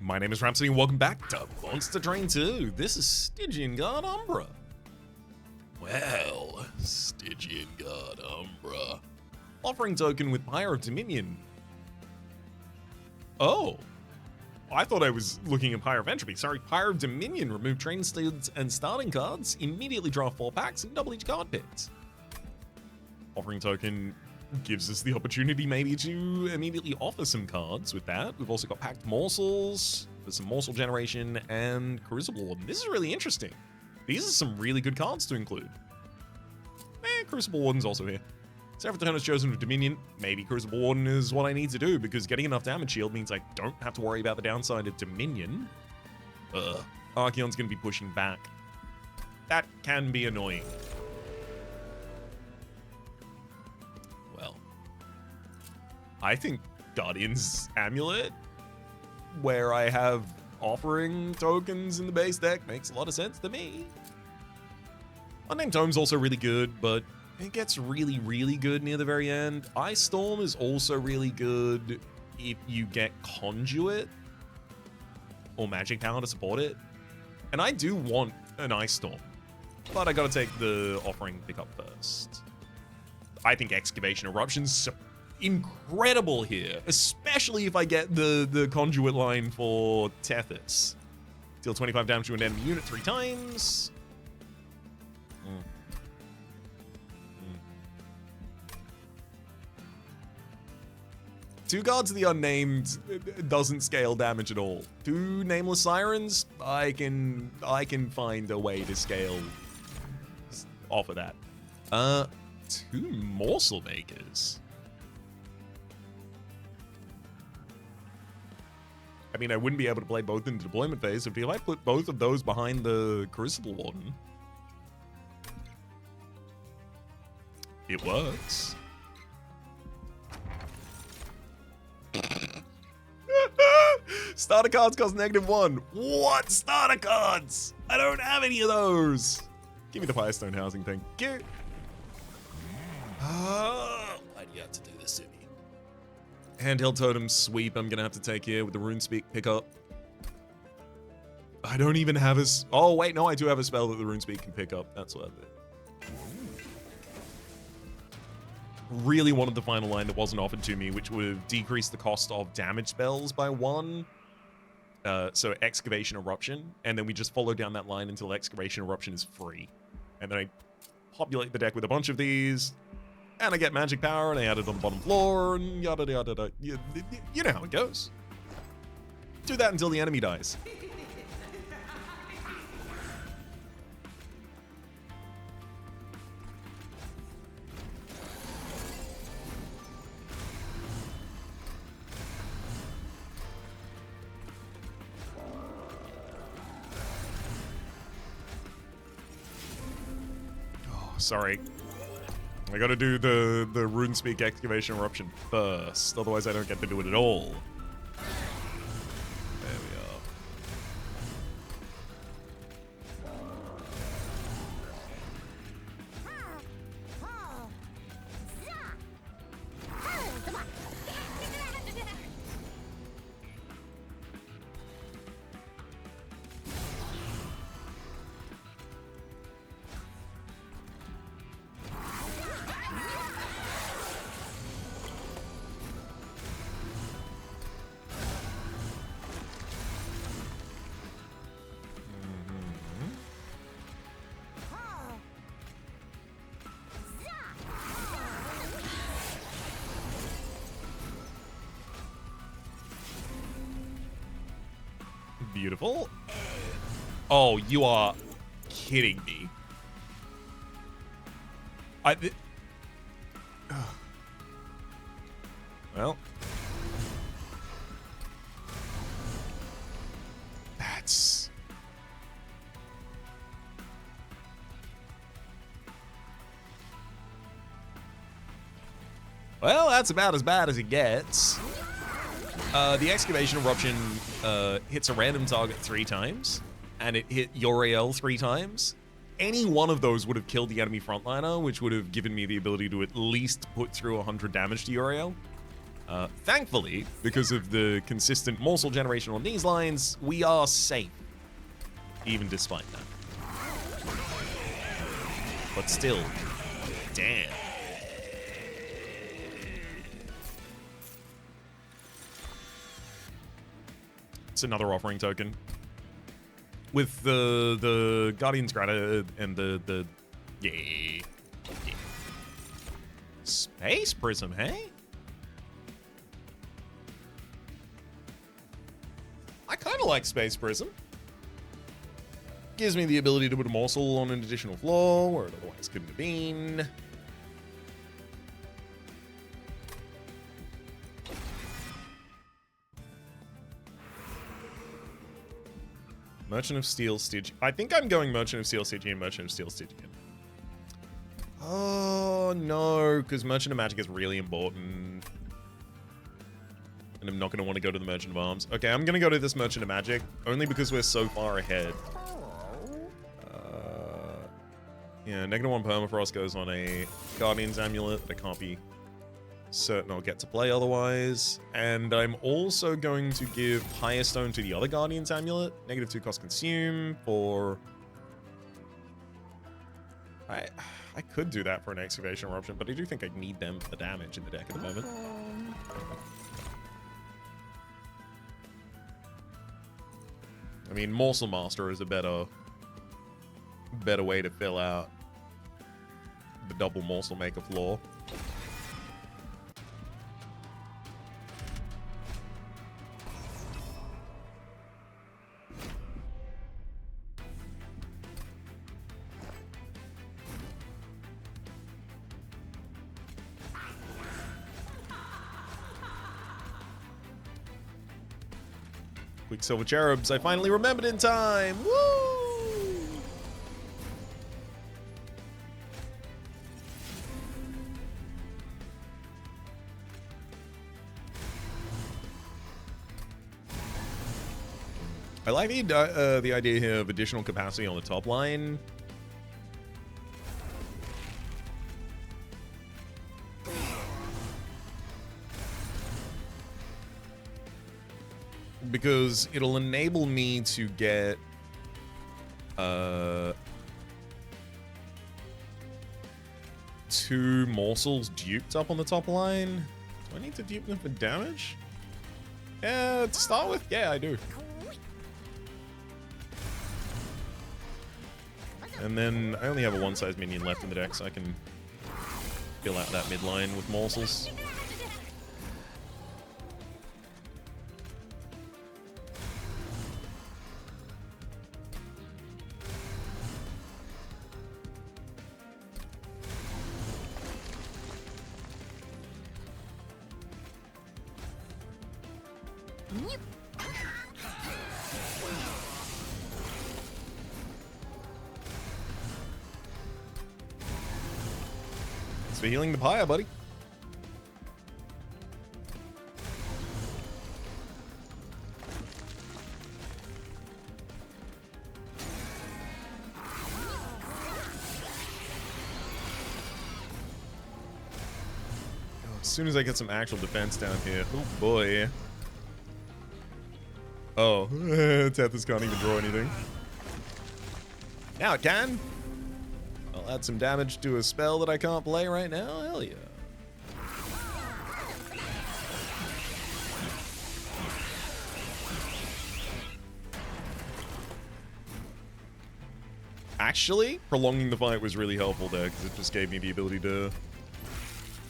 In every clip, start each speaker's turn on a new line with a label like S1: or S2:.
S1: My name is Rhapsody and welcome back to Monster Train 2. This is Stygian Guard Umbra. Well, Stygian Guard Umbra. Offering token with Pyre of Dominion. Oh. I thought I was looking at Pyre of Entropy. Sorry, Pyre of Dominion. Remove train steeds and starting cards. Immediately draw 4 packs and double each card picks. Offering token gives us the opportunity maybe to immediately offer some cards with that. We've also got Packed Morsels, there's some Morsel Generation, and Crucible Warden. This is really interesting. These are some really good cards to include. Crucible Warden's also here. Seraphon has chosen with Dominion. Maybe Crucible Warden is what I need to do, because getting enough damage shield means I don't have to worry about the downside of Dominion. Archeon's going to be pushing back. That can be annoying. I think Guardian's Amulet, where I have offering tokens in the base deck, makes a lot of sense to me. Unnamed Tome's also really good, but it gets really, really good near the very end. Ice Storm is also really good if you get Conduit or Magic Power to support it. And I do want an Ice Storm, but I gotta take the offering pickup first. I think Excavation Eruption's incredible here, especially if I get the conduit line for Tethys. Deal 25 damage to an enemy unit 3 times. Two Guards of the Unnamed doesn't scale damage at all. 2 Nameless Sirens, I can find a way to scale off of that. 2 Morsel Makers. I mean, I wouldn't be able to play both in the deployment phase, so if I put both of those behind the Crucible Warden, it works. Starter cards cost -1. What starter cards? I don't have any of those. Give me the Firestone housing thing. Why'd you have to do this to me? Handheld Totem Sweep I'm gonna have to take here with the Runespeak pickup. I don't even have a... Oh, wait, no, I do have a spell that the Runespeak can pick up. That's worth it. Really wanted the final line that wasn't offered to me, which would have decreased the cost of damage spells by 1. So Excavation Eruption, and then we just follow down that line until Excavation Eruption is free. And then I populate the deck with a bunch of these, and I get magic power, and I add it on the bottom floor, and yada yada yada. You know how it goes. Do that until the enemy dies. Oh, sorry. I gotta do the Runespeak Excavation Eruption first, otherwise I don't get to do it at all. There we are. Beautiful. Oh, you are kidding me. Well. That's... Well, that's about as bad as it gets. The Excavation Eruption hits a random target 3 times, and it hit Uriel 3 times. Any one of those would have killed the enemy frontliner, which would have given me the ability to at least put through 100 damage to Uriel. Thankfully, because of the consistent morsel generation on these lines, we are safe, even despite that. But still, damn. It's another offering token. With the Guardian's Grata and the yeah. Space Prism, hey? I kind of like Space Prism. Gives me the ability to put a morsel on an additional floor where it otherwise couldn't have been. Merchant of Steel, Stygian. I think I'm going Merchant of Steel, Stygian, Merchant of Steel, Stygian. Oh, no, because Merchant of Magic is really important. And I'm not going to want to go to the Merchant of Arms. Okay, I'm going to go to this Merchant of Magic, only because we're so far ahead. Yeah, -1 Permafrost goes on a Guardian's Amulet that I can't be certain I'll get to play otherwise. And I'm also going to give Higher Stone to the other Guardian's Amulet. -2 cost consume for... I could do that for an Excavation Eruption, but I do think I'd need them for the damage in the deck at the moment. I mean, Morsel Master is a better way to fill out the double Morsel Maker floor. Quicksilver Cherubs, I finally remembered in time! Woo! I like the idea here of additional capacity on the top line. Because it'll enable me to get two morsels duped up on the top line. Do I need to dupe them for damage? Yeah, to start with, yeah, I do. And then I only have a one-size minion left in the deck, so I can fill out that midline with morsels. For healing the pyre, buddy. As soon as I get some actual defense down here. Oh boy. Oh, Tethys can't even draw anything. Now it can. I'll add some damage to a spell that I can't play right now. Hell yeah. Actually, prolonging the fight was really helpful there because it just gave me the ability to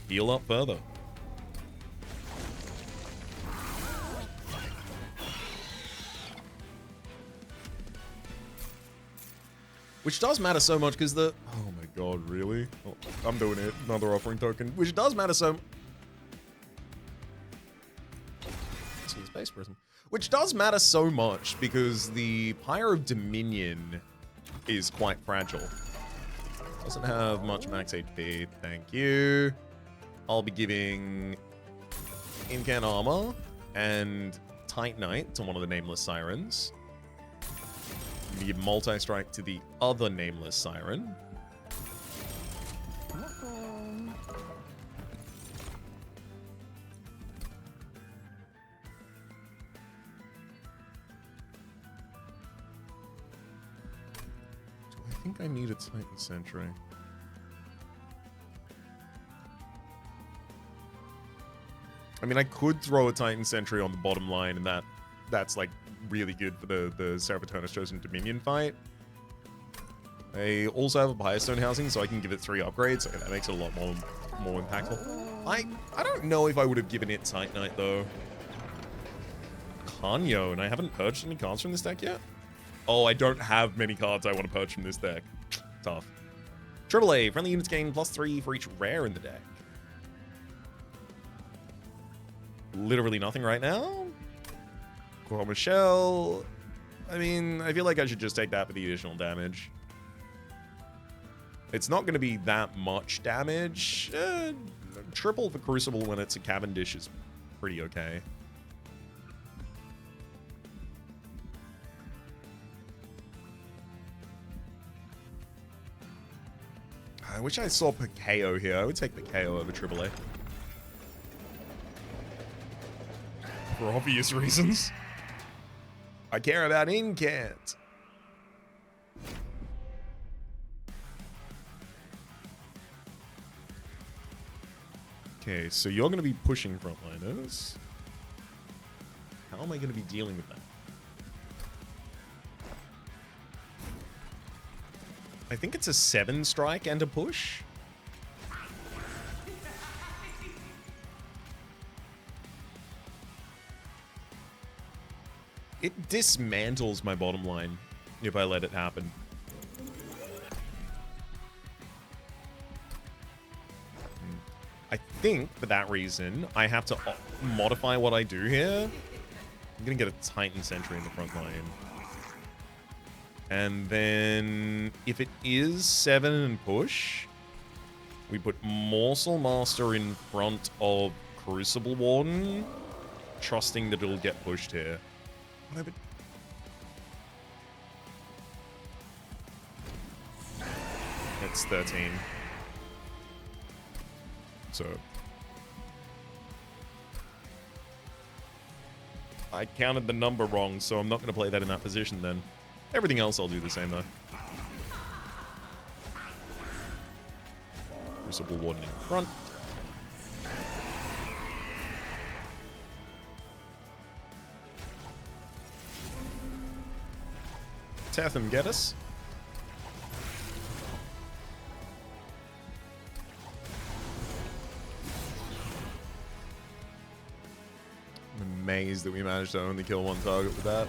S1: heal up further. Which does matter so much because the... Oh my god, really? Oh, I'm doing it. Another offering token. Which does matter so... See the Space Prism. Which does matter so much because the Pyre of Dominion is quite fragile. Doesn't have much max HP. Thank you. I'll be giving Incan Armor and Titanite to one of the Nameless Sirens. Give multi-strike to the other Nameless Siren. think I need a Titan Sentry. I mean, I could throw a Titan Sentry on the bottom line, and that's like really good for the Seraphitonis Chosen Dominion fight. I also have a Firestone housing, so I can give it 3 upgrades. Okay, that makes it a lot more impactful. I don't know if I would have given it Titanite though. Kanyo, and I haven't purchased any cards from this deck yet. Oh, I don't have many cards I want to purchase from this deck. Tough. AAA, friendly units gain +3 for each rare in the deck. Literally nothing right now. Cœur Michelle. I mean, I feel like I should just take that for the additional damage. It's not going to be that much damage. Triple for Crucible when it's a Cavendish is pretty okay. I wish I saw Pakeo here. I would take Pakeo over AAA. For obvious reasons. I care about Incant. Okay, so you're going to be pushing frontliners. How am I going to be dealing with that? I think it's a 7 strike and a push. It dismantles my bottom line if I let it happen. I think for that reason, I have to modify what I do here. I'm going to get a Titan Sentry in the front line. And then if it is 7 and push, we put Morsel Master in front of Crucible Warden, trusting that it'll get pushed here. It's 13. So I counted the number wrong, so I'm not going to play that in that position then. Everything else I'll do the same though. Crucible Warden in front. Tathan, get us. I'm amazed that we managed to only kill 1 target with that.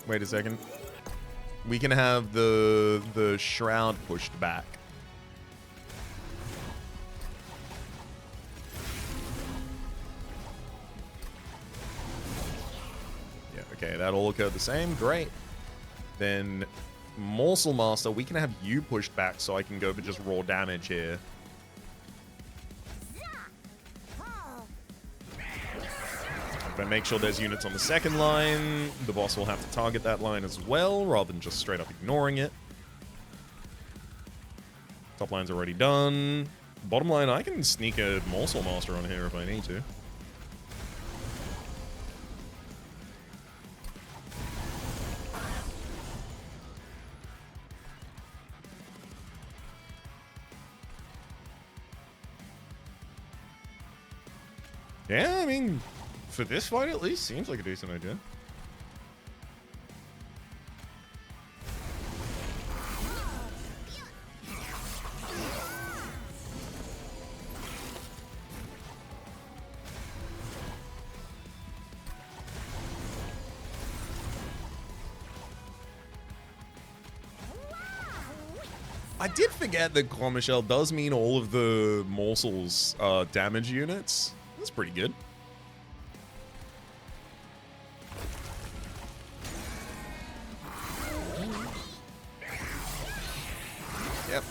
S1: Wait a second. We can have the shroud pushed back. Yeah, okay, that all occurred the same. Great. Then Morsel Master, we can have you pushed back so I can go for just raw damage here. If I make sure there's units on the second line, the boss will have to target that line as well, rather than just straight up ignoring it. Top line's already done. Bottom line, I can sneak a Morsel Master on here if I need to. Yeah, I mean, for this fight at least, seems like a decent idea. I did forget that Cœur Michelle does mean all of the morsels damage units. That's pretty good. Yep.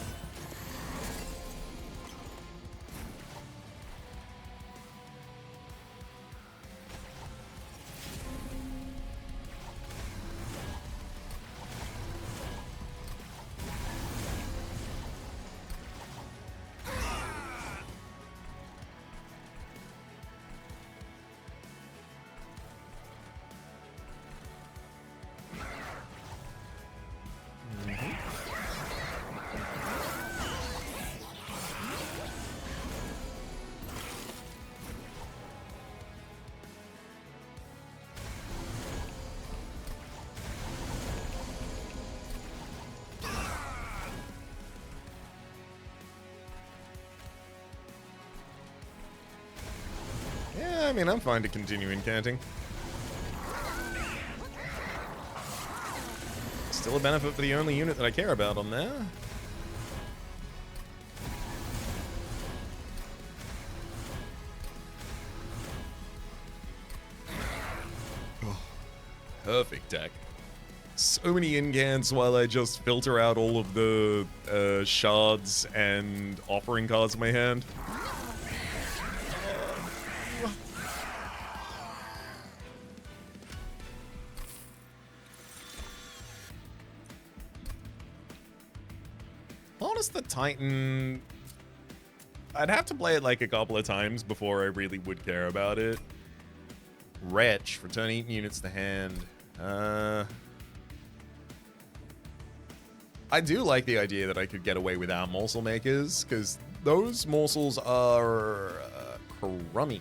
S1: I mean, I'm fine to continue incanting. Still a benefit for the only unit that I care about on there. Oh, perfect deck. So many incants while I just filter out all of the shards and offering cards in my hand. Honest the Titan, I'd have to play it like a couple of times before I really would care about it. Wretch, return 8 units to hand. I do like the idea that I could get away without morsel makers, because those morsels are crummy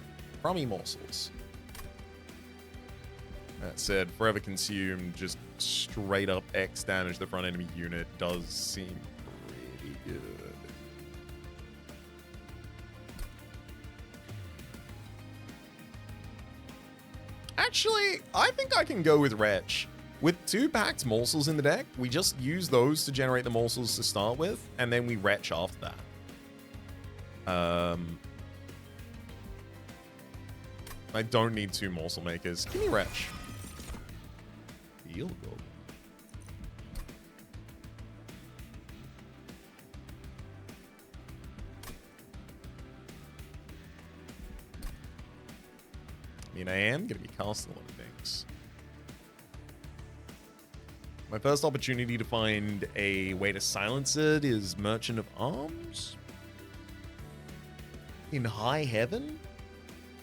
S1: morsels. That said, forever consume, just straight up X damage the front enemy unit does seem pretty good. Actually, I think I can go with Wretch. With 2 packed morsels in the deck, we just use those to generate the morsels to start with, and then we Wretch after that. I don't need 2 morsel makers. Give me Wretch. Field goal. I mean, I am going to be casting a lot of things. My first opportunity to find a way to silence it is Merchant of Arms. In High Heaven?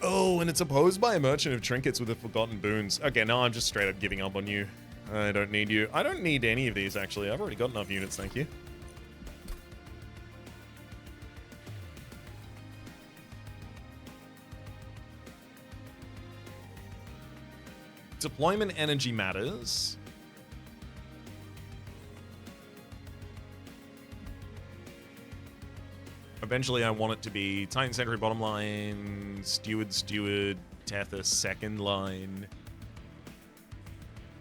S1: Oh, and it's opposed by a Merchant of Trinkets with the Forgotten Boons. Okay, now I'm just straight up giving up on you. I don't need you. I don't need any of these, actually. I've already got enough units, thank you. Deployment energy matters. Eventually, I want it to be Titan Sentry bottom line, Steward, Tethys second line,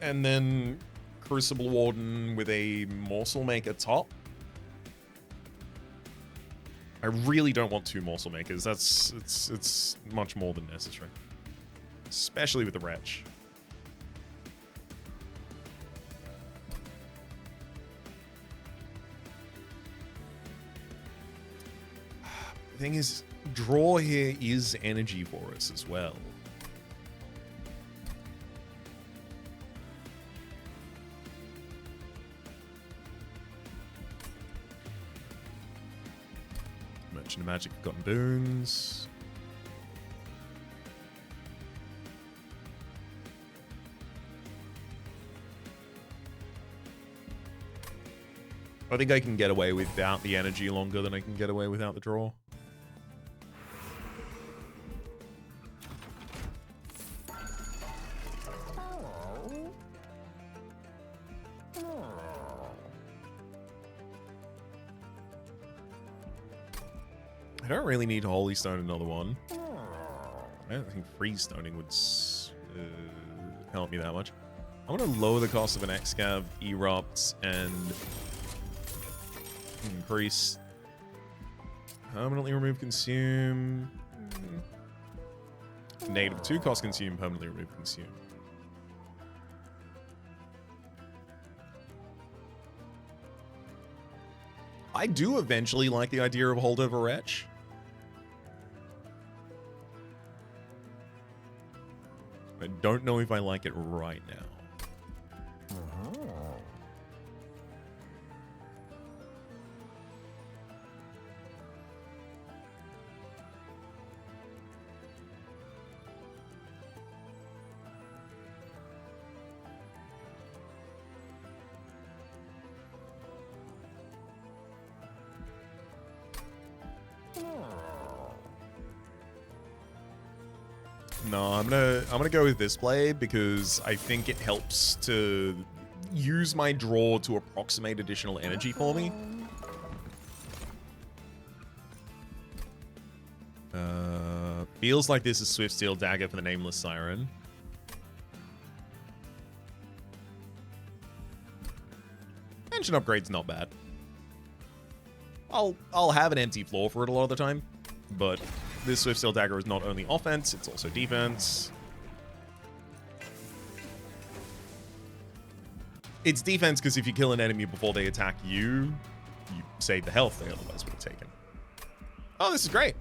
S1: and then Crucible Warden with a Morsel Maker top. I really don't want 2 Morsel Makers. It's much more than necessary, especially with the Wretch. The thing is, draw here is energy for us as well. Merchant of Magic, Forgotten Boons. I think I can get away without the energy longer than I can get away without the draw. I don't really need to Holy Stone another one. I don't think Freeze Stoning would help me that much. I'm going to lower the cost of an Excav, Erupts, and increase. Permanently remove consume. -2 cost consume, permanently remove consume. I do eventually like the idea of Holdover Wretch. I don't know if I like it right now. No, I'm gonna go with this play because I think it helps to use my draw to approximate additional energy for me. Feels like this is Swift Steel Dagger for the Nameless Siren. Engine upgrade's not bad. I'll have an empty floor for it a lot of the time, but this Swift Steel Dagger is not only offense, it's also defense. It's defense because if you kill an enemy before they attack you, you save the health they otherwise would have taken. Oh, this is great.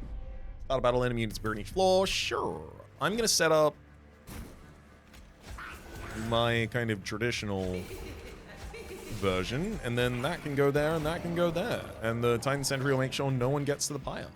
S1: Start a battle enemy units burn each floor. Sure. I'm going to set up my kind of traditional version, and then that can go there and that can go there. And the Titan Sentry will make sure no one gets to the pyre.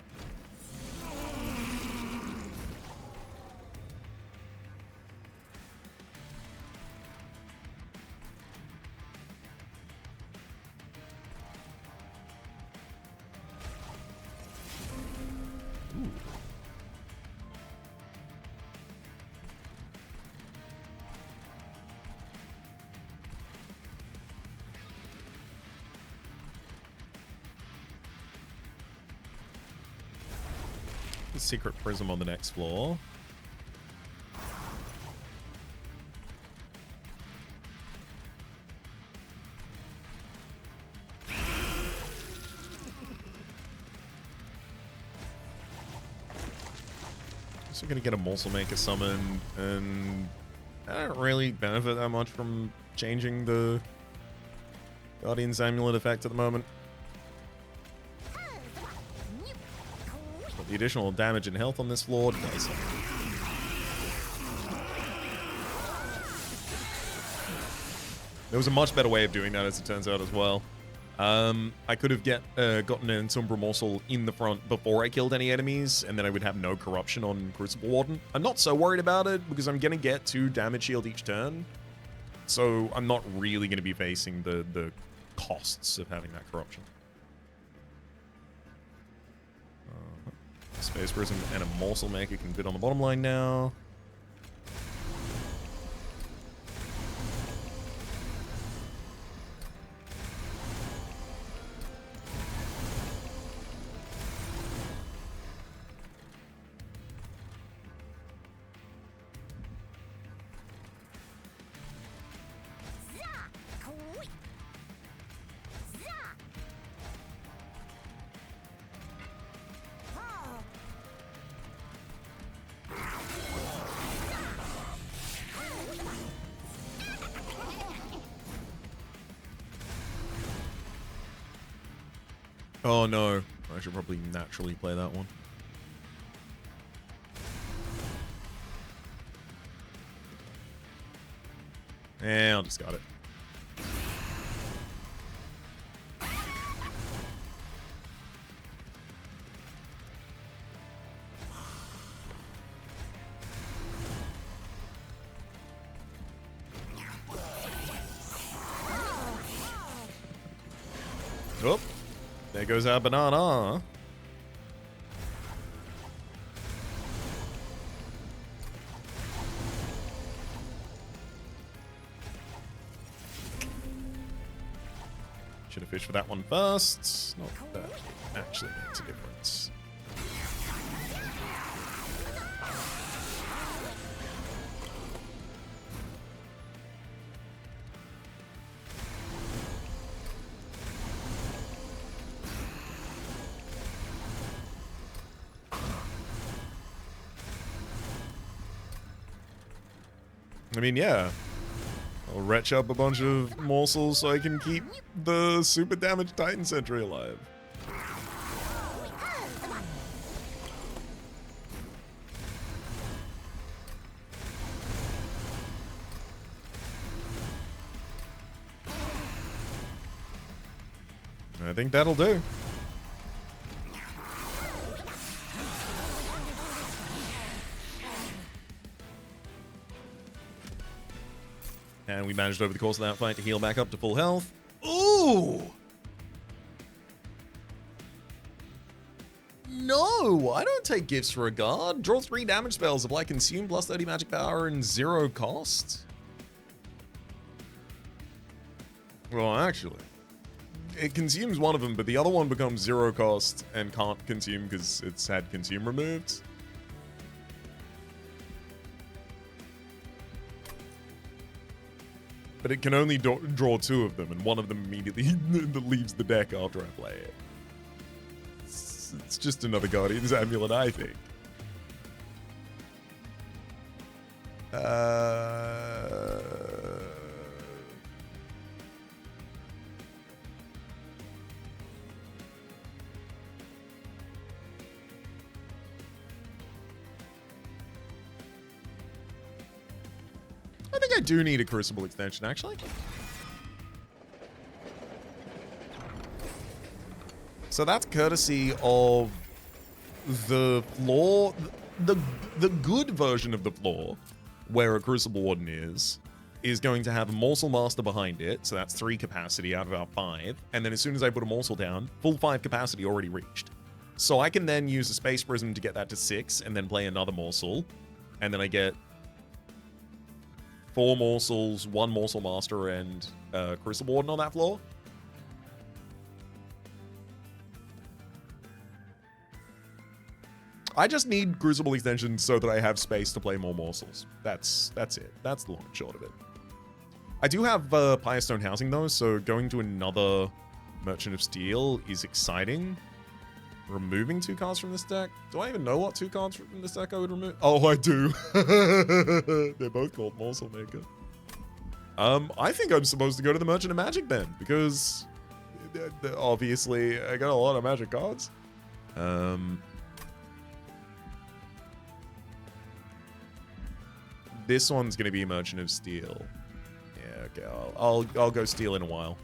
S1: Secret prism on the next floor. So we're gonna get a Morsel Maker summoned, and I don't really benefit that much from changing the Guardian's Amulet effect at the moment. The additional damage and health on this floor does. There was a much better way of doing that, as it turns out, as well. I could have gotten an Ensombra Morsel in the front before I killed any enemies, and then I would have no corruption on Crucible Warden. I'm not so worried about it, because I'm going to get 2 damage shield each turn. So I'm not really going to be facing the costs of having that corruption. Space Prism and a Morsel Maker can bid on the bottom line now. Oh no, I should probably naturally play that one. Yeah, I'll discard it. Oh. There goes our banana. Should have fished for that one first. Not that it actually makes a difference. I mean, yeah. I'll retch up a bunch of morsels so I can keep the super damaged Titan Sentry alive. I think that'll do. And we managed over the course of that fight to heal back up to full health. Ooh! No, I don't take gifts for a guard. Draw 3 damage spells, apply consume plus 30 magic power and 0 cost. Well, actually, it consumes one of them, but the other one becomes 0 cost and can't consume because it's had consume removed. but it can only draw 2 of them, and one of them immediately leaves the deck after I play it. It's just another Guardian's Amulet, I think. I think I do need a Crucible extension, actually. So that's courtesy of the floor, the good version of the floor, where a Crucible Warden is going to have a Morsel Master behind it, so that's 3 capacity out of our 5, and then as soon as I put a Morsel down, full 5 capacity already reached. So I can then use a Space Prism to get that to 6, and then play another Morsel, and then I get 4 Morsels, 1 Morsel Master, and Crucible Warden on that floor. I just need Crucible extensions so that I have space to play more morsels. That's it. That's the long and short of it. I do have Firestone Housing though, so going to another Merchant of Steel is exciting. Removing 2 cards from this deck? Do I even know what 2 cards from this deck I would remove? Oh, I do. They're both called Morsel Maker. I think I'm supposed to go to the Merchant of Magic then, because obviously I got a lot of Magic cards. This one's gonna be Merchant of Steel. Yeah, okay, I'll go Steel in a while.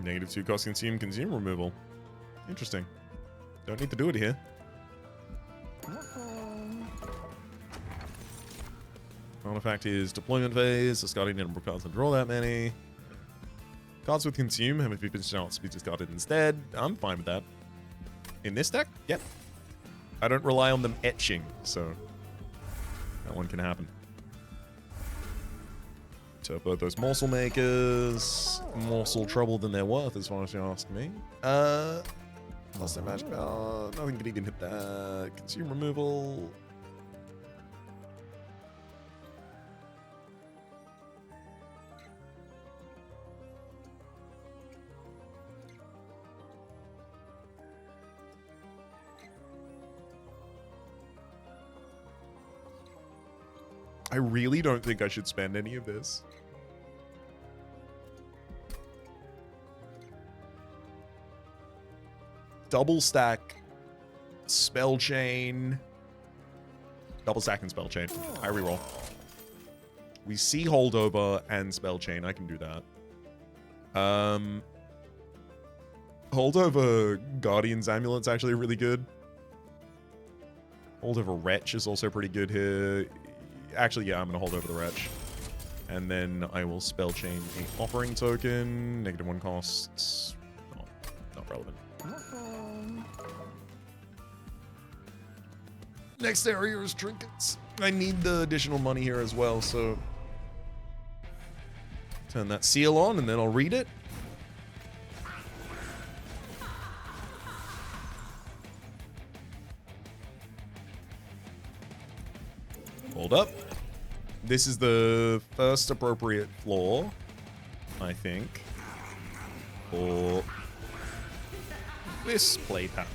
S1: -2 cost consume removal. Interesting. Don't need to do it here. Artifact is deployment phase. Discarding number of cards and draw that many. Cards with consume have a 50% chance to be discarded instead. I'm fine with that. In this deck? Yep. I don't rely on them etching, so that one can happen. So both those Morsel Makers, morsel trouble than they're worth, as far as you ask me. Lost their magic. Nothing can even hit that. Consume removal. I really don't think I should spend any of this. Double stack, spell chain, double stack and spell chain. I reroll. We see holdover and spell chain. I can do that. Holdover Guardian's Amulet's actually really good. Holdover Wretch is also pretty good here. Actually, yeah, I'm going to hold over the Wretch. And then I will spell chain a offering token. -1 costs. Not relevant. Next area is trinkets. I need the additional money here as well, so turn that seal on and then I'll read it. Hold up. This is the first appropriate floor, I think, for this play pattern.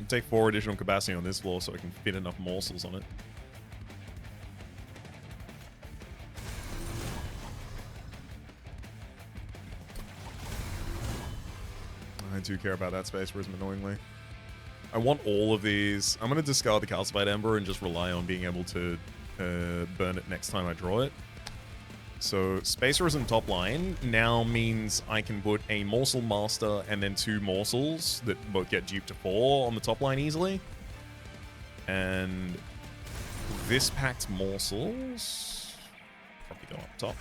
S1: Take 4 additional capacity on this floor so I can fit enough morsels on it. I do care about that Space Prism annoyingly. I want all of these. I'm going to discard the Calcified Ember and just rely on being able to burn it next time I draw it. So Space Prism top line now means I can put a Morsel Master and then 2 morsels that both get duped to 4 on the top line easily. And this packed morsels. Probably go up top.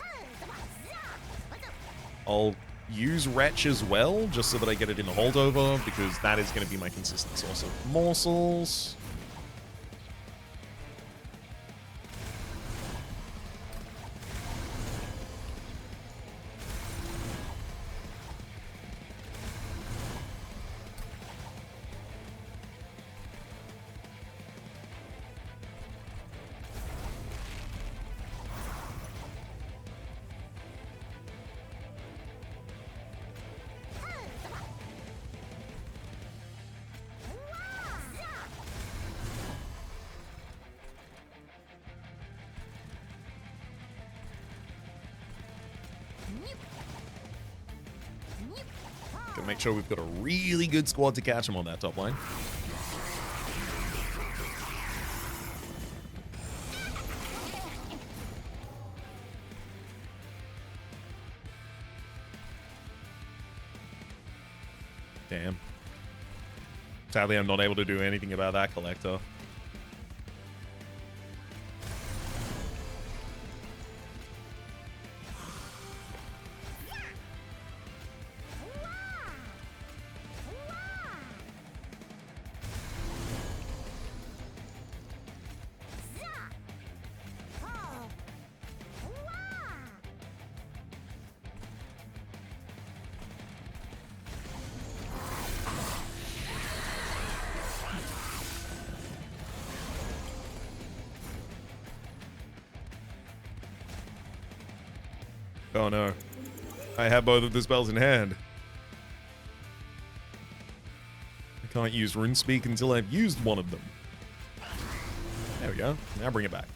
S1: I'll use Wretch as well, just so that I get it in the holdover, because that is going to be my consistent source of morsels. Gotta make sure we've got a really good squad to catch him on that top line. Damn. Sadly, I'm not able to do anything about that collector. Oh no. I have both of the spells in hand. I can't use RuneSpeak until I've used one of them. There we go. Now bring it back.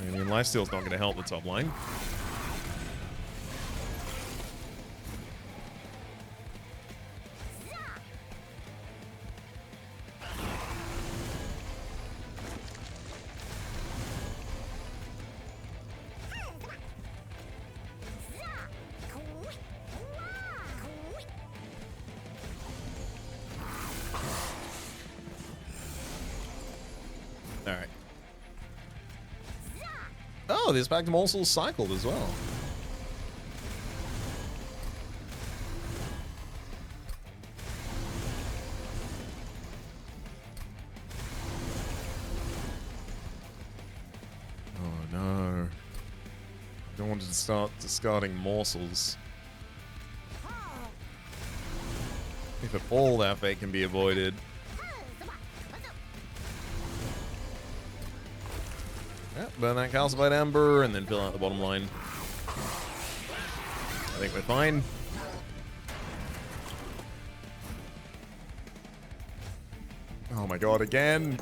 S1: I mean, lifesteal's not going to help the top line. Alright. Oh, this packed morsel cycled as well. Oh no. I don't want to start discarding morsels. If at all that fate can be avoided. Burn that calcified ember and then fill out the bottom line. I think we're fine. Oh my god, again.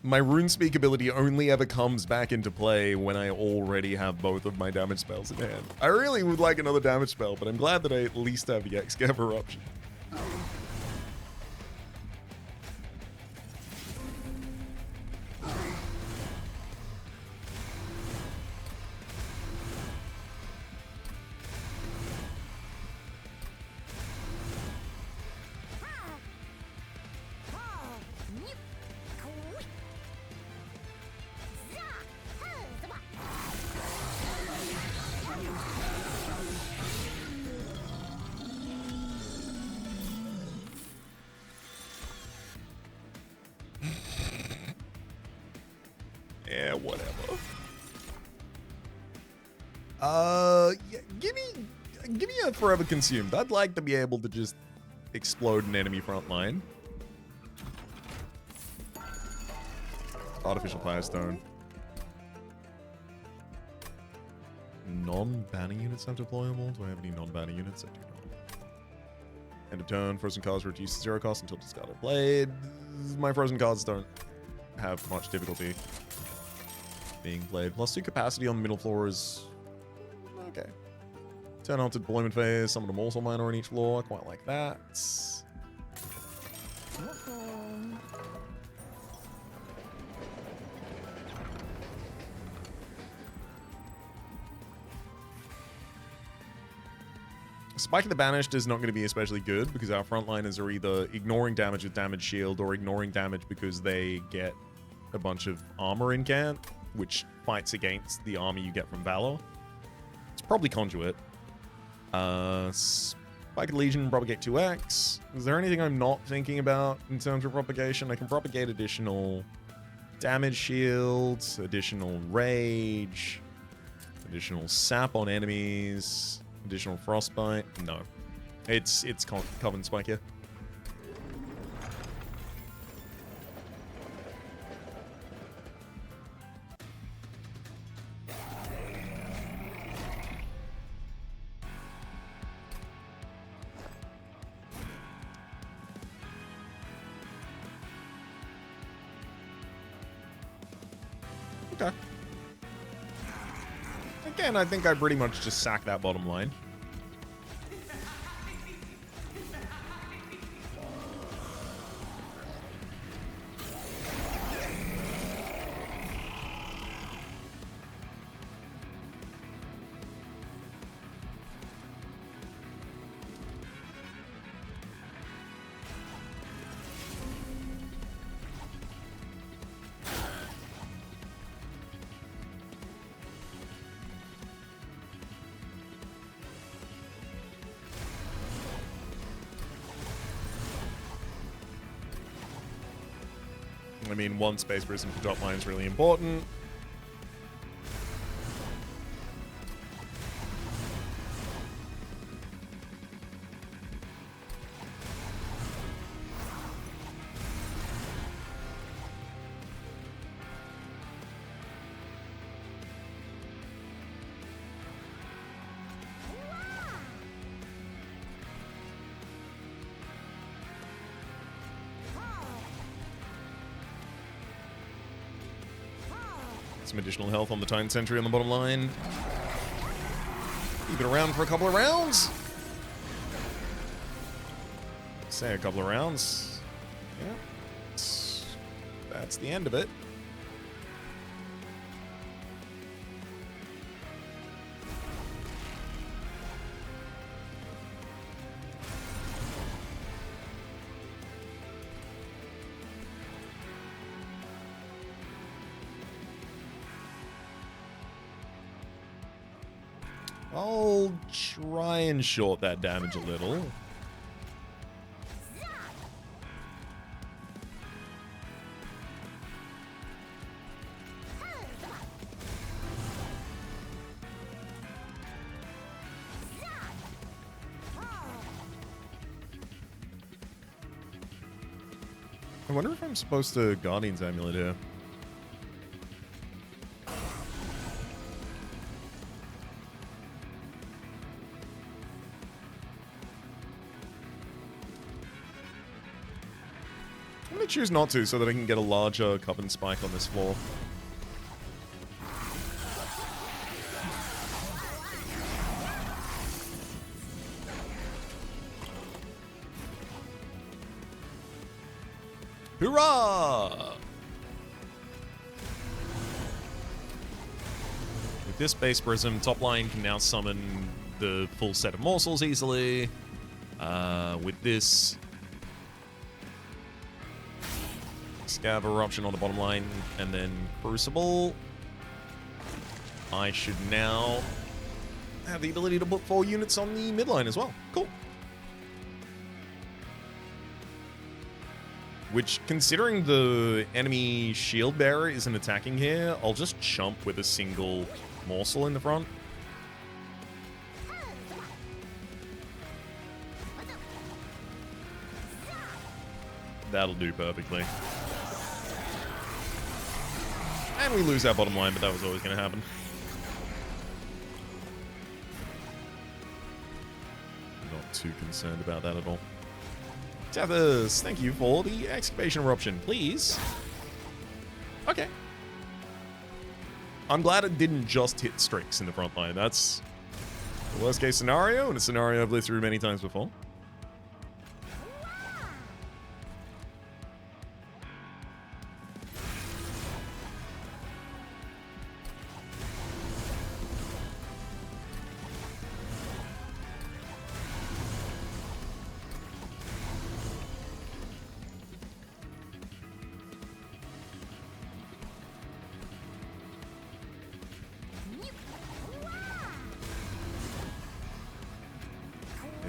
S1: My RuneSpeak ability only ever comes back into play when I already have both of my damage spells in hand. I really would like another damage spell, but I'm glad that I at least have the X-Scav Eruption. Yeah, whatever. Yeah, give me a Forever Consumed. I'd like to be able to just explode an enemy front line. Artificial Firestone. Non-banner units have deployable? Do I have any non-banner units? I do not. End of turn, frozen cards reduce 0 cost until discarded blade. My frozen cards don't have much difficulty being played. +2 capacity on the middle floor is okay. Turn on to deployment phase, summon a morsel miner on each floor. Quite like that. Spike of the Banished is not going to be especially good because our frontliners are either ignoring damage with damage shield or ignoring damage because they get a bunch of armor in camp, which fights against the armor you get from Valor. It's probably Conduit. Spike of Legion, propagate 2x. Is there anything I'm not thinking about in terms of propagation? I can propagate additional damage shields, additional rage, additional sap on enemies, additional frostbite. No, it's Coven Spike here. Okay. Again, I think I pretty much just sack that bottom line. I mean, one Space Prism for drop line is really important. Some additional health on the Titan Sentry on the bottom line. Keep it around for a couple of rounds. Say a couple of rounds. Yeah. That's the end of it. I'll try and short that damage a little. I wonder if I'm supposed to Guardian's Amulet here. I'm going to choose not to so that I can get a larger Coven Spike on this floor. Hoorah! With this base prism, top line can now summon the full set of morsels easily. With this Scav Eruption on the bottom line, and then Crucible, I should now have the ability to put 4 units on the midline as well. Cool. Which, considering the enemy shield bearer isn't attacking here, I'll just chump with a single morsel in the front. That'll do perfectly. And we lose our bottom line, but that was always going to happen. Not too concerned about that at all. Tethers, thank you for the excavation eruption, please. Okay. I'm glad it didn't just hit Strix in the front line. That's the worst case scenario, and a scenario I've lived through many times before.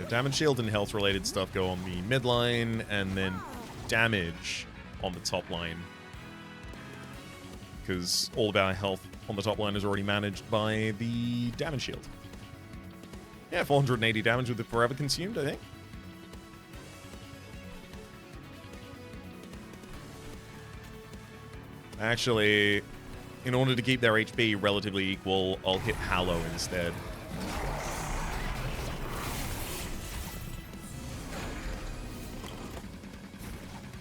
S1: Damage, shield, and health-related stuff go on the mid line, and then damage on the top line. Because all of our health on the top line is already managed by the damage shield. Yeah, 480 damage with it forever consumed, I think. Actually, in order to keep their HP relatively equal, I'll hit Hallow instead.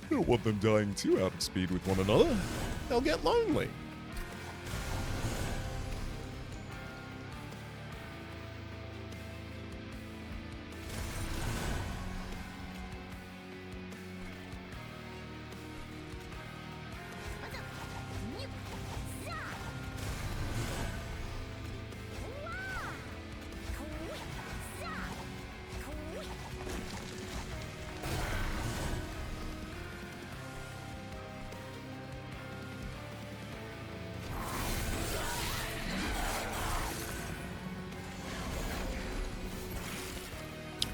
S1: I don't want them dying too out of speed with one another. They'll get lonely.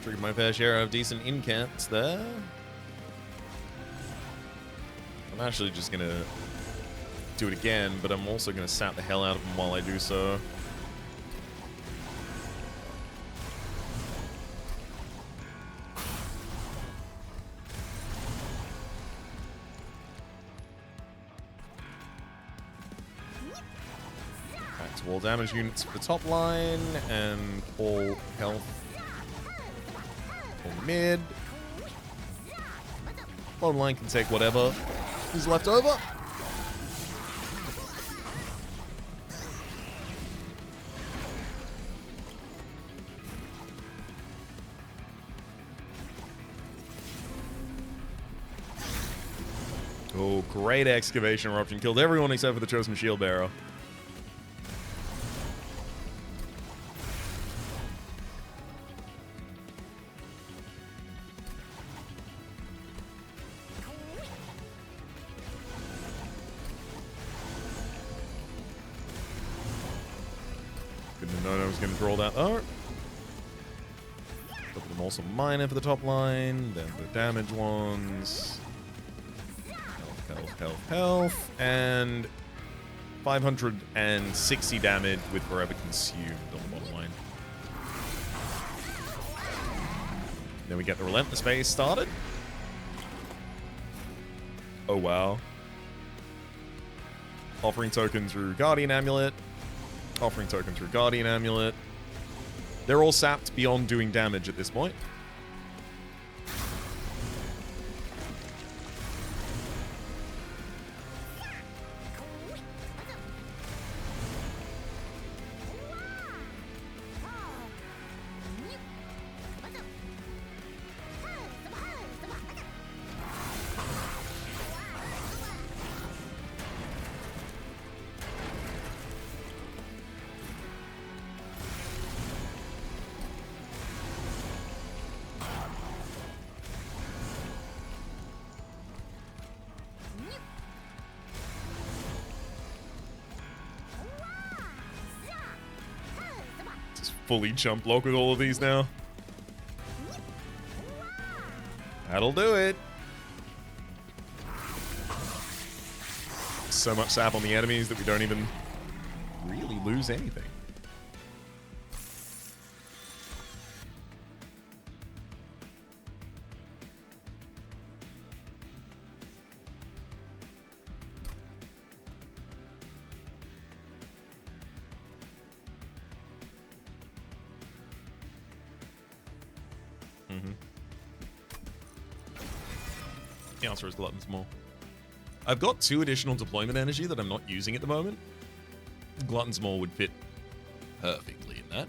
S1: Triggered my fair share of decent incants there. I'm actually just going to do it again, but I'm also going to sap the hell out of them while I do so. Back to all damage units for the top line, and all health on mid. Bottom line can take whatever is left over. Oh, great excavation eruption. Killed everyone except for the chosen shield bearer. Didn't know I was going to draw that art. Look at them also minor for the top line. Then the damage ones. Health. And 560 damage with forever consumed on the bottom line. Then we get the Relentless phase started. Oh, wow. Offering token through Guardian Amulet. Offering token through Guardian Amulet. They're all sapped beyond doing damage at this point. Fully jump block with all of these now. That'll do it. So much sap on the enemies that we don't even really lose anything. The answer is gluttons more. I've got 2 additional deployment energy that I'm not using at the moment. Glutton's Maw would fit perfectly in that.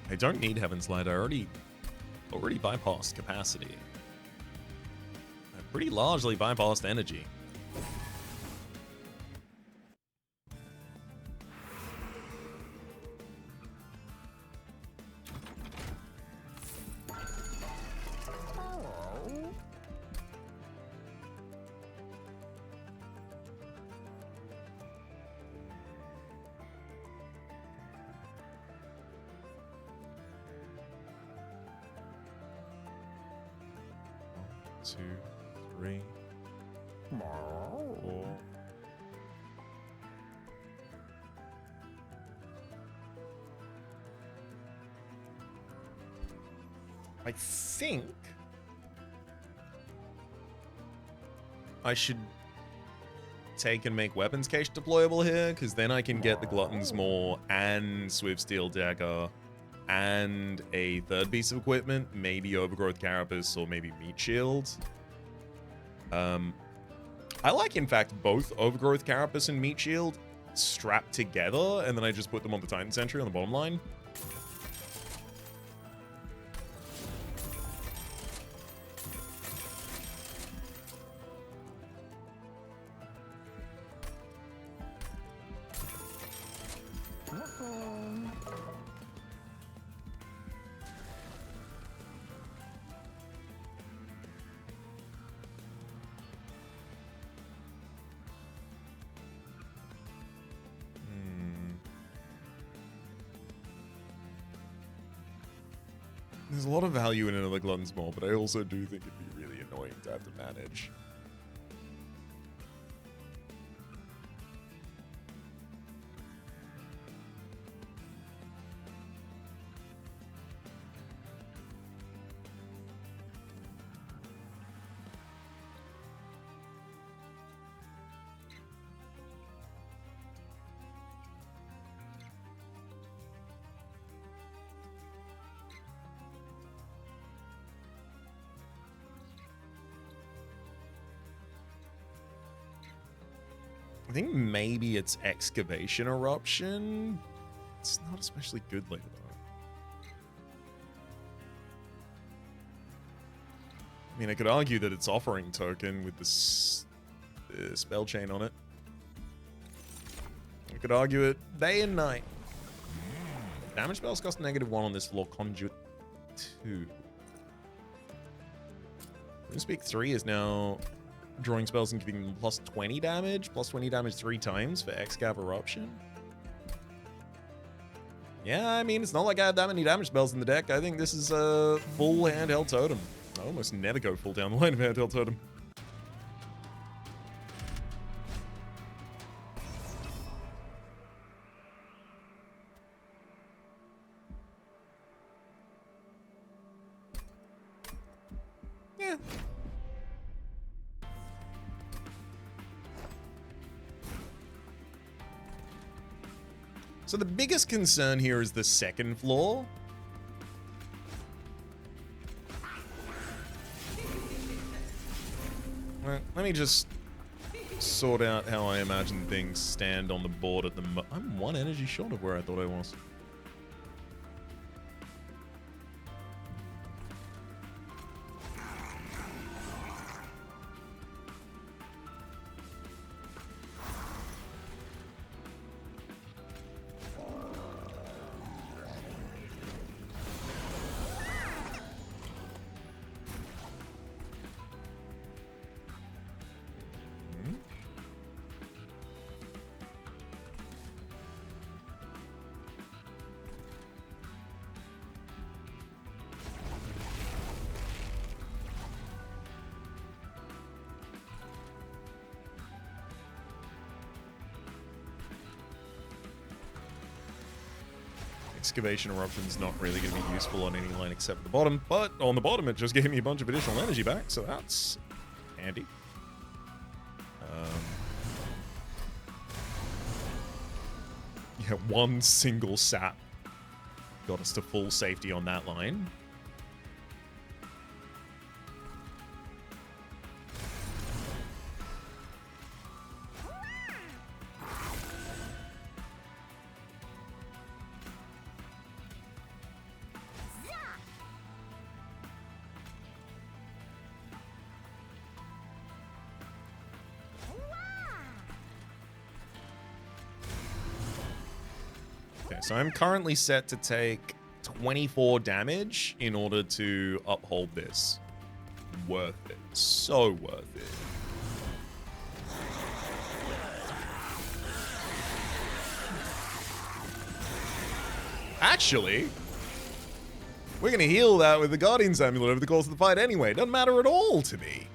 S1: I don't need Heaven's Light. I already bypassed capacity. I pretty largely bypassed energy. Two, three, 4. I think I should take and make weapons cache deployable here, because then I can get the Glutton's Maw and Swift Steel Dagger and a 3rd piece of equipment, maybe Overgrowth Carapace or maybe Meat Shield. I like, in fact, both Overgrowth Carapace and Meat Shield strapped together, and then I just put them on the Titan Sentry on the bottom line. There's a lot of value in another Glutton's Maw, but I also do think it'd be really annoying to have to manage. I think maybe it's Excavation Eruption. It's not especially good later, though. I mean, I could argue that it's Offering Token with the spell chain on it. I could argue it day and night. Damage spells cost -1 on this floor. Conduit 2. Speak 3 is now drawing spells and giving them plus 20 damage 3 times for Excav Eruption. Yeah, I mean, it's not like I have that many damage spells in the deck. I think this is a full handheld totem. I almost never go full down the line of handheld totem. Yeah. So the biggest concern here is the second floor. Well, let me just sort out how I imagine things stand on the board at the moment. I'm 1 energy short of where I thought I was. Excavation Eruption's not really going to be useful on any line except the bottom, but on the bottom it just gave me a bunch of additional energy back, so that's handy. Yeah, one single sap got us to full safety on that line. So I'm currently set to take 24 damage in order to uphold this. Worth it. So worth it. Actually, we're going to heal that with the Guardian's Amulet over the course of the fight anyway. Doesn't matter at all to me.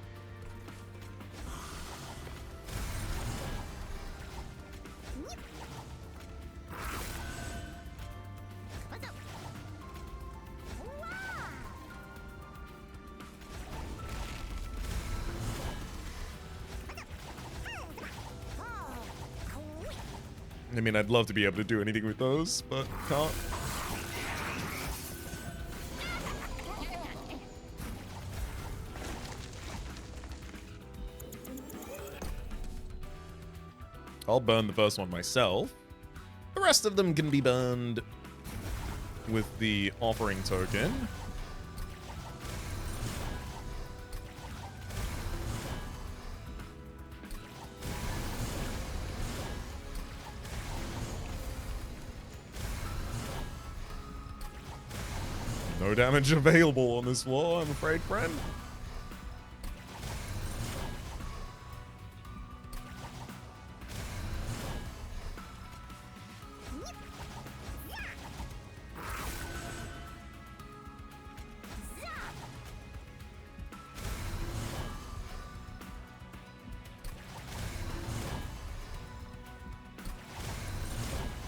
S1: I mean, I'd love to be able to do anything with those, but can't. I'll burn the first one myself. The rest of them can be burned with the offering token. No damage available on this floor, I'm afraid, friend.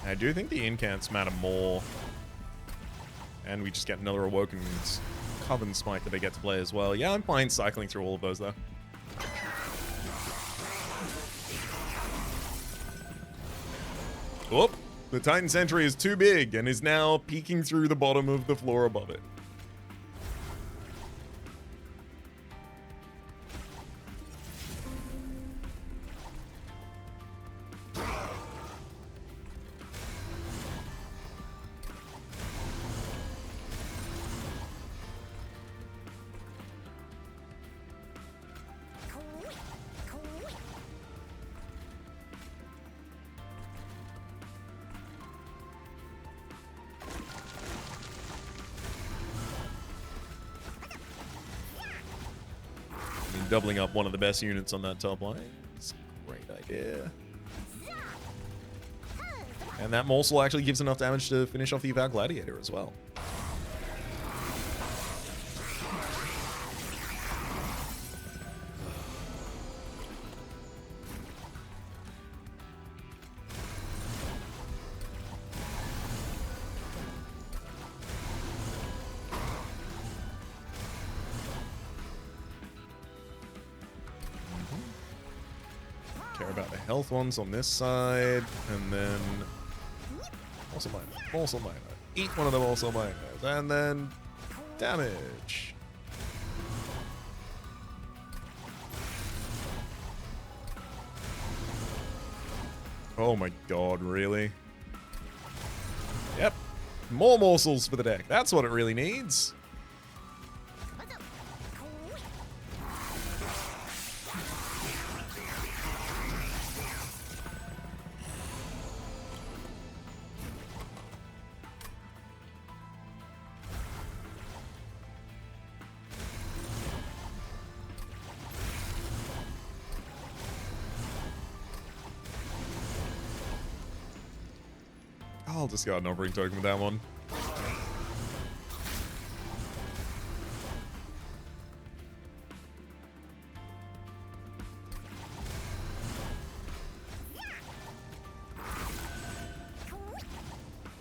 S1: I do think the incants matter more. And we just get another Awoken's Coven Smite that I get to play as well. Yeah, I'm fine cycling through all of those, though. Whoop! The Titan Sentry is too big and is now peeking through the bottom of the floor above it. Doubling up one of the best units on that top line. It's a great idea. And that morsel actually gives enough damage to finish off the Avowed Gladiator as well. Health ones on this side, and then also minor. Eat one of them also minor, and then damage. Oh my god, really? Yep. More morsels for the deck. That's what it really needs. I'll discard an offering token with that one.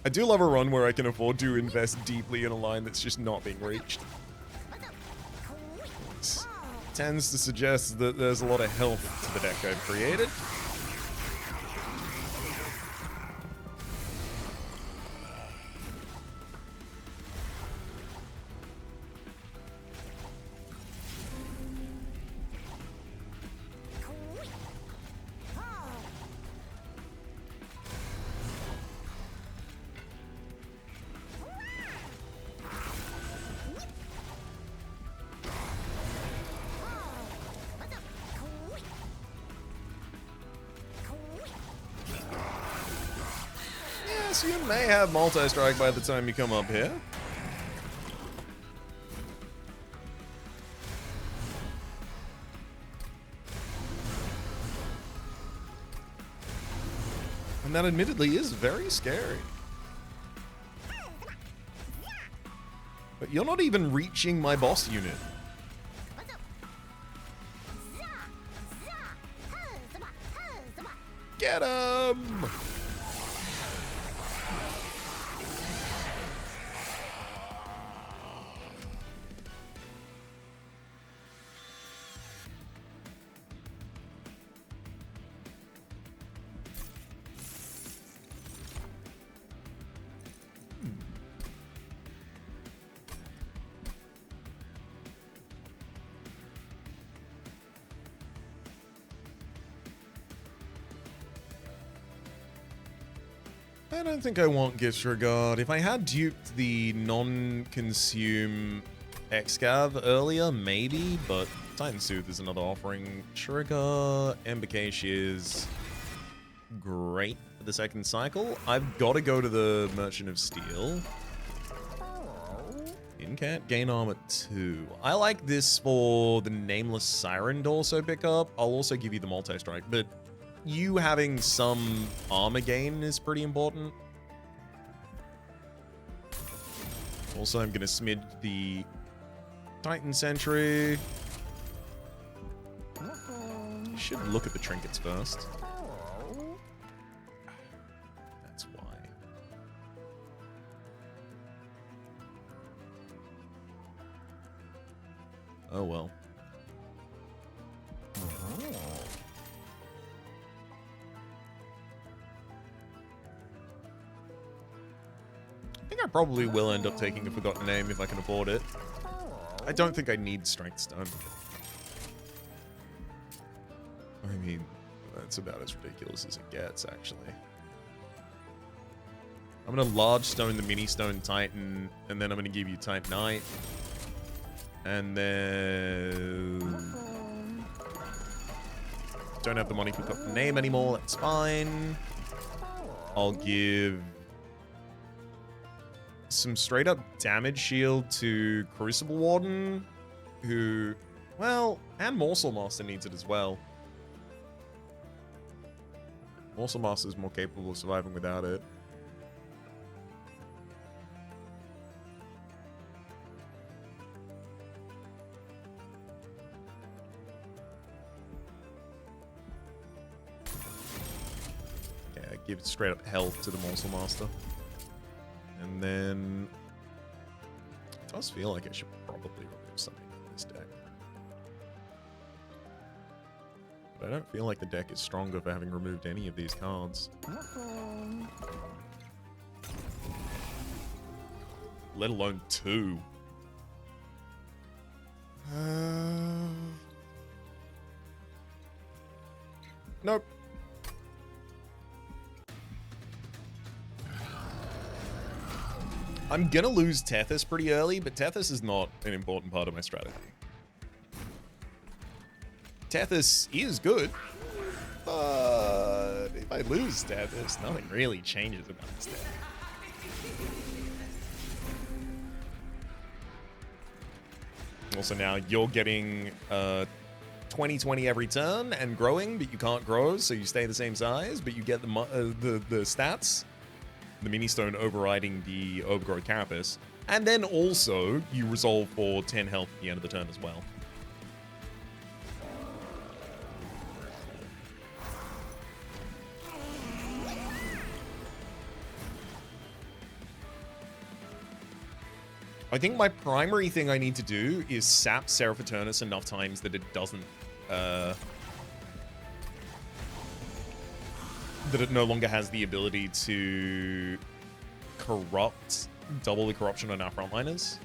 S1: I do love a run where I can afford to invest deeply in a line that's just not being reached. It tends to suggest that there's a lot of health to the deck I've created. Plus, you may have multi-strike by the time you come up here. And that admittedly is very scary. But you're not even reaching my boss unit. Get him! I don't think I want Disregard. If I had duped the non-consume Excav earlier, maybe, but Titan Sooth is another offering. Trigger, Embacacious, great for the second cycle. I've got to go to the Merchant of Steel. Incat, gain armor 2. I like this for the Nameless Siren to also pick up. I'll also give you the multi-strike, but you having some armor gain is pretty important. Also, I'm going to smidge the Titan Sentry. You should look at the trinkets first. That's why. Oh well. I think I probably will end up taking a Forgotten Name if I can afford it. I don't think I need Strength Stone. I mean, that's about as ridiculous as it gets, actually. I'm going to Large Stone the Mini Stone Titan, and then I'm going to give you Type Knight. And then... don't have the money to pick up the name anymore, that's fine. I'll give some straight up damage shield to Crucible Warden, who, well, and Morsel Master needs it as well. Morsel Master is more capable of surviving without it. Yeah, give straight up health to the Morsel Master. And then it does feel like I should probably remove something from this deck. But I don't feel like the deck is stronger for having removed any of these cards. Let alone 2. Nope. I'm gonna lose Tethys pretty early, but Tethys is not an important part of my strategy. Tethys is good, but if I lose Tethys, nothing really changes about this deck. Also now, you're getting 20/20 every turn and growing, but you can't grow, so you stay the same size, but you get the stats. The Mini Stone overriding the Overgrowth Carapace. And then also, you resolve for 10 health at the end of the turn as well. I think my primary thing I need to do is sap Seraph Eternus enough times that it doesn't... that it no longer has the ability to corrupt, double the corruption on our frontliners.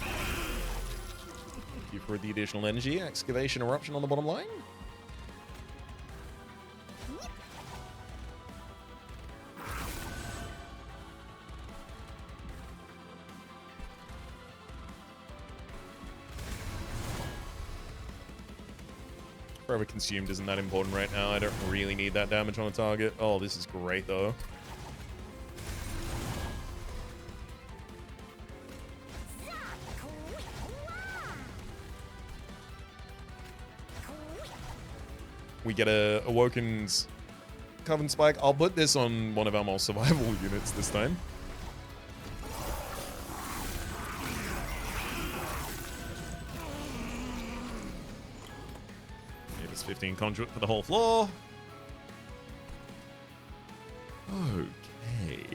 S1: Thank you for the additional energy. Excavation Eruption on the bottom line. Forever Consumed isn't that important right now. I don't really need that damage on a target. Oh, this is great, though. We get a Awoken's Coven Spike. I'll put this on one of our more survival units this time. It is 15 Conduit for the whole floor. Okay.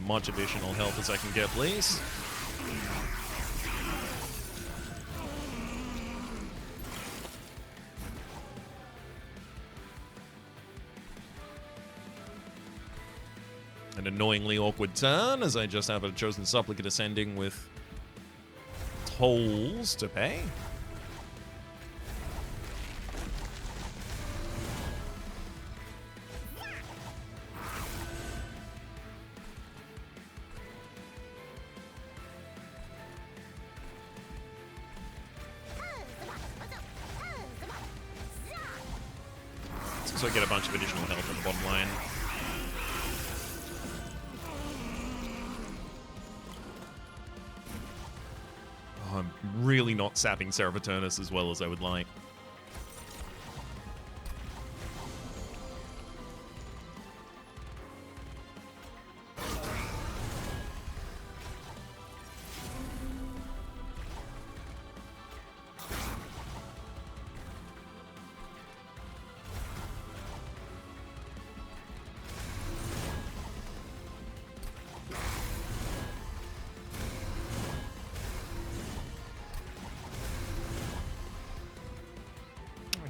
S1: Much additional health as I can get, please. An annoyingly awkward turn as I just have a Chosen Supplicant ascending with tolls to pay. So I get a bunch of additional health on the bottom line. Oh, I'm really not sapping Seraphiturnus as well as I would like.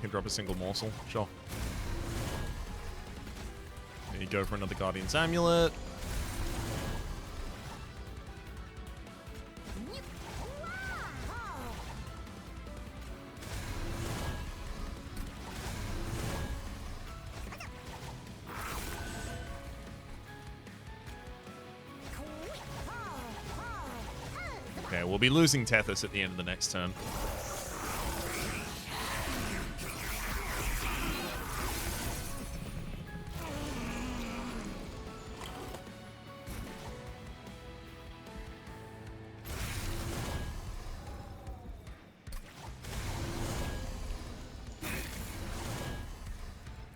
S1: Drop a single morsel. Sure. There you go for another Guardian's Amulet. Okay, we'll be losing Tethys at the end of the next turn.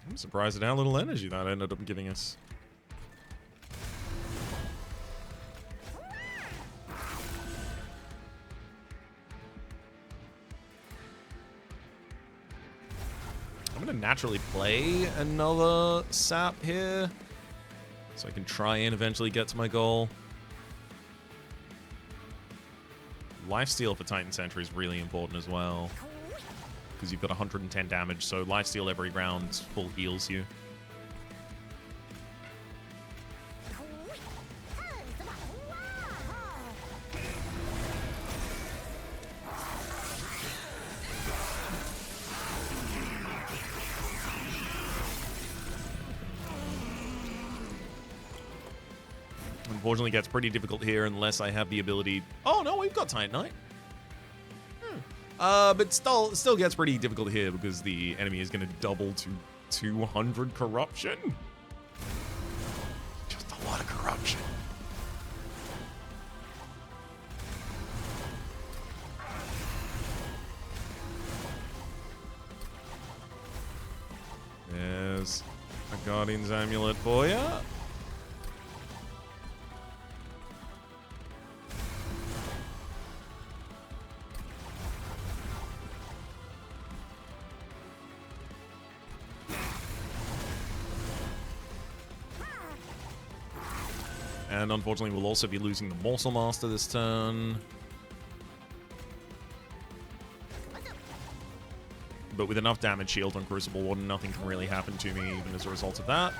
S1: I'm surprised at how little energy that ended up giving us. I'm going to naturally play another sap here, so I can try and eventually get to my goal. Lifesteal for Titan Sentry is really important as well, because you've got 110 damage, so lifesteal every round full heals you. Unfortunately, it gets pretty difficult here unless I have the ability... Oh, no, we've got Titanite. But still gets pretty difficult here because the enemy is going to double to 200 corruption. Just a lot of corruption. There's a Guardian's Amulet for ya. And unfortunately, we'll also be losing the Morsel Master this turn. But with enough damage shield on Crucible Warden, nothing can really happen to me even as a result of that.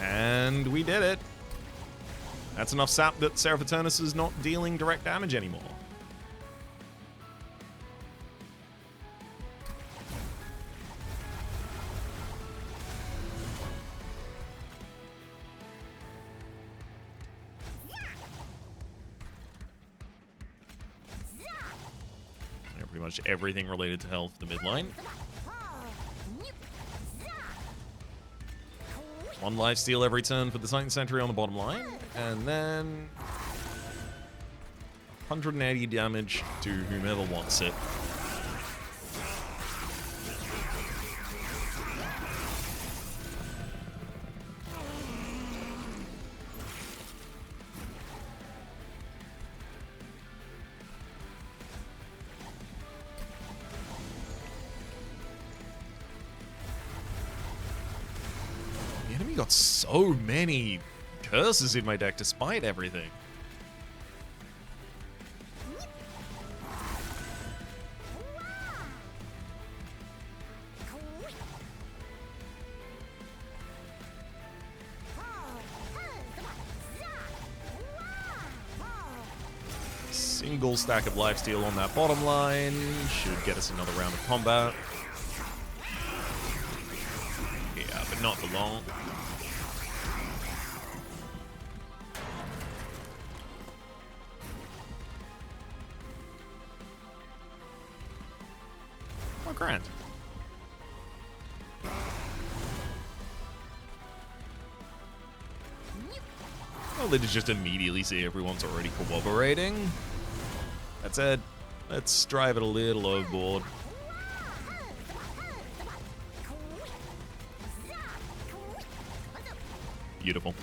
S1: And we did it. That's enough sap that Seraph Eternus is not dealing direct damage anymore. Yeah, pretty much everything related to health the midline. 1 lifesteal every turn for the Titan Sentry on the bottom line, and then 180 damage to whomever wants it. Got so many curses in my deck despite everything. Single stack of lifesteal on that bottom line should get us another round of combat. Yeah, but not for long. Grand. Well, they just immediately see everyone's already cooperating. That said, let's drive it a little overboard. Beautiful.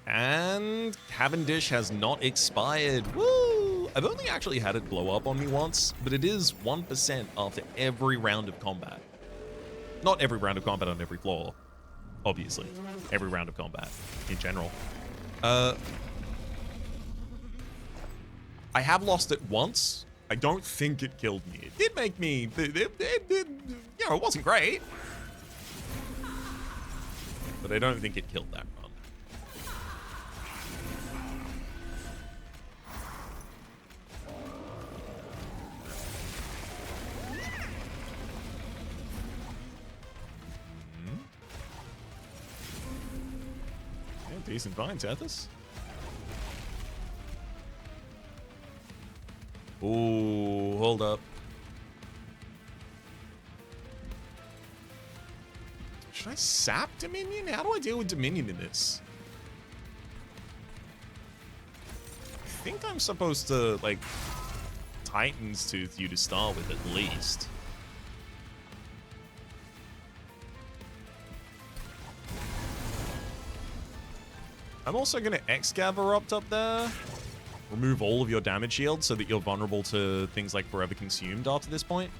S1: And Cavendish has not expired. Woo! I've only actually had it blow up on me once, but it is 1% after every round of combat. Not every round of combat on every floor, obviously. Every round of combat in general. I have lost it once. I don't think it killed me. It did make me... you know, it wasn't great. But I don't think it killed that run. Decent vine, Tethys. Ooh, hold up. Should I sap Dominion? How do I deal with Dominion in this? I think I'm supposed to, like, Titan's Tooth you to start with at least. I'm also going to Excav Erupt up there. Remove all of your damage shield so that you're vulnerable to things like Forever Consumed after this point.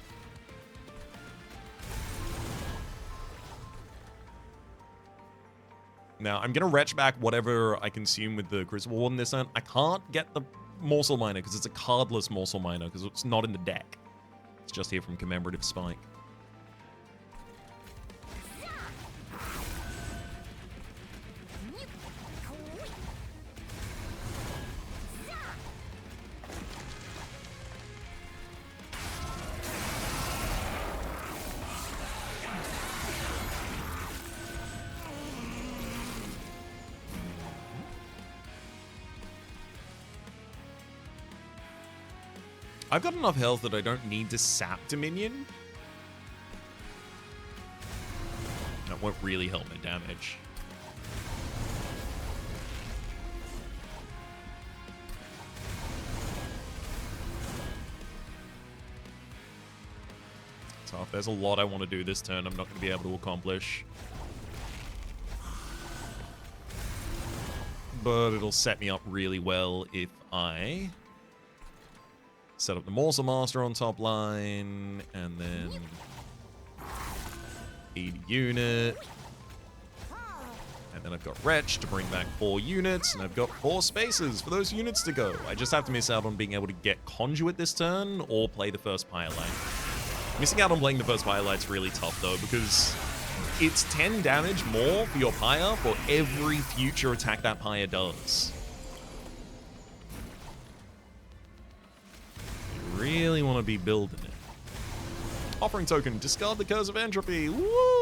S1: Now, I'm going to retch back whatever I consume with the Crucible Warden this turn. I can't get the Morsel Miner because it's a cardless Morsel Miner because it's not in the deck. It's just here from Commemorative Spike. I've got enough health that I don't need to sap Dominion. That won't really help my damage. tough. There's a lot I want to do this turn I'm not going to be able to accomplish. But it'll set me up really well if I set up the Morsel Master on top line, and then feed a unit. And then I've got Wretch to bring back 4 units, and I've got 4 spaces for those units to go. I just have to miss out on being able to get Conduit this turn, or play the first Pyrelite. Missing out on playing the first Pyrelite's really tough, though, because it's 10 damage more for your Pyre for every future attack that Pyre does. You really want to be building it. Offering token, discard the Curse of Entropy. Woo!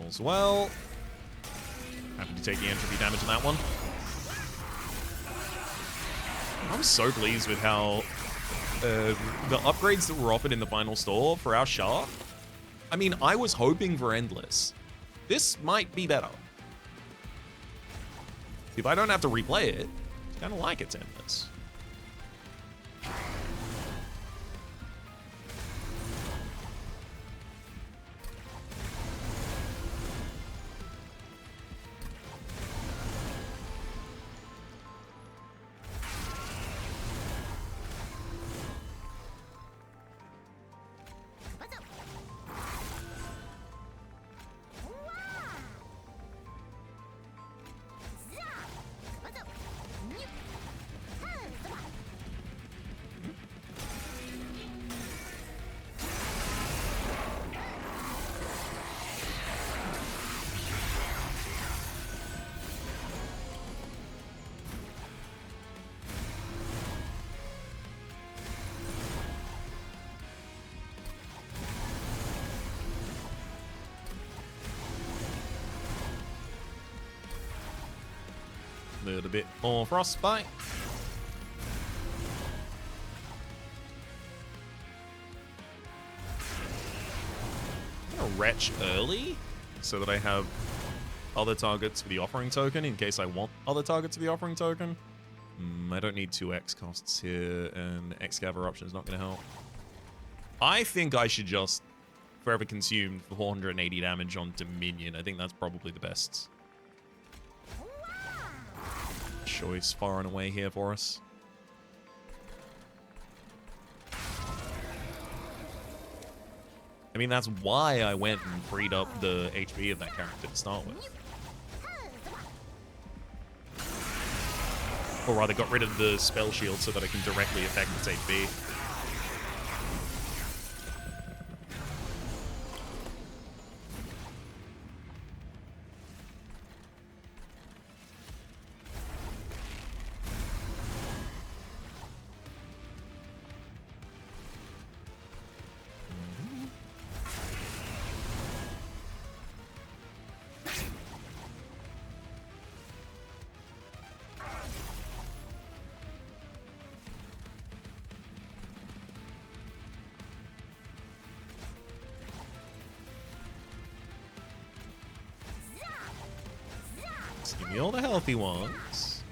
S1: As well. Happy to take the entropy damage on that one. I'm so pleased with how the upgrades that were offered in the final store for our Shark. I mean, I was hoping for Endless. This might be better. If I don't have to replay it, it's kind of like it's Endless. A little bit more Frostbite. I'm gonna Wretch early so that I have other targets for the offering token in case I want other targets for the offering token. I don't need 2 X costs here, and X-Scav Eruption is not going to help. I think I should just Forever Consume for 480 damage on Dominion. I think that's probably the best choice far and away here for us. I mean, that's why I went and freed up the HP of that character to start with. Or rather, got rid of the spell shield so that I can directly affect its HP. Give me all the healthy ones.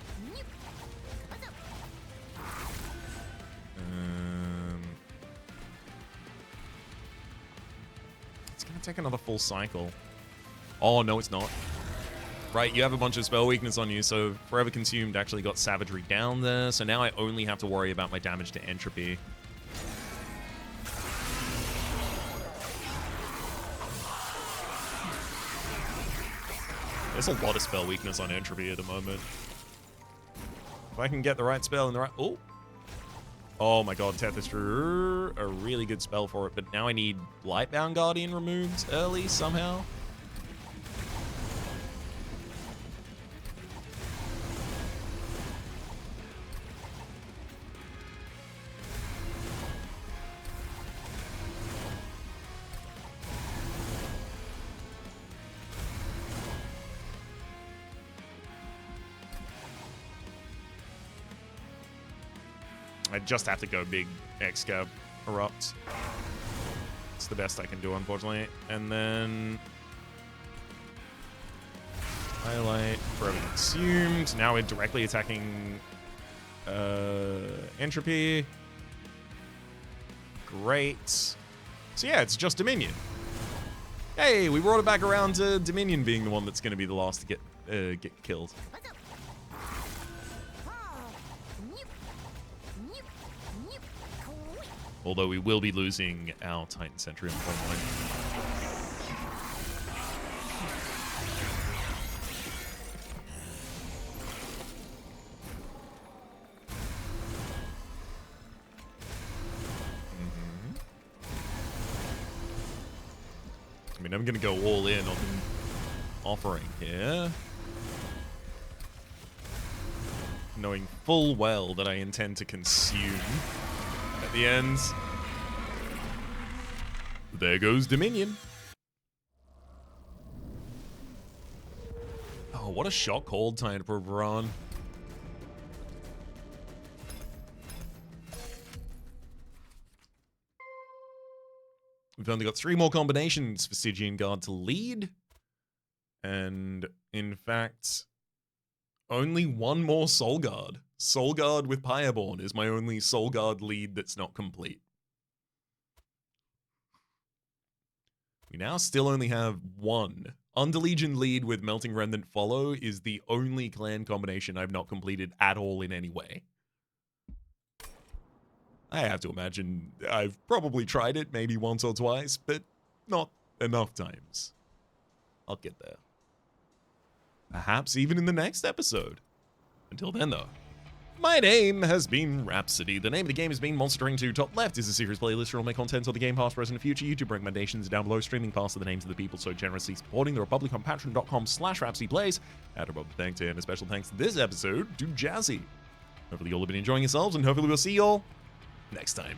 S1: It's gonna take another full cycle. Oh, no, it's not. Right, you have a bunch of spell weakness on you, so Forever Consumed actually got Savagery down there, so now I only have to worry about my damage to Entropy. There's a lot of spell weakness on Entropy at the moment. If I can get the right spell in the right... Oh! Oh my god, Tethystra, a really good spell for it, but now I need Lightbound Guardian removed early somehow. I just have to go big Excab Erupt. It's the best I can do, unfortunately. And then highlight, forever consumed. Now we're directly attacking Entropy. Great. So yeah, it's just Dominion. Hey, we brought it back around to Dominion being the one that's going to be the last to get killed. Although we will be losing our Titan Sentry on point line. I mean, I'm going to go all in on offering here. Knowing full well that I intend to consume at the end. There goes Dominion. Oh, what a shock hold time for Braun. We've only got 3 more combinations for Stygian Guard to lead. And, in fact, only 1 more Soul Guard. Soul Guard with Pyreborn is my only Soul Guard lead that's not complete. We now still only have 1. Underlegion lead with Melting Remnant follow is the only clan combination I've not completed at all in any way. I have to imagine I've probably tried it maybe once or twice, but not enough times. I'll get there. Perhaps even in the next episode. Until then, though, my name has been Rhapsody. The name of the game has been Monster Train 2. Top left is a series playlist for all my content on the game, past, present, and future. YouTube recommendations down below. Streaming past are the names of the people so generously supporting the Republic on patreon.com/RhapsodyPlays. Add a rub of thanks to and a special thanks this episode to Jazzy. Hopefully you all have been enjoying yourselves, and hopefully we'll see you all next time.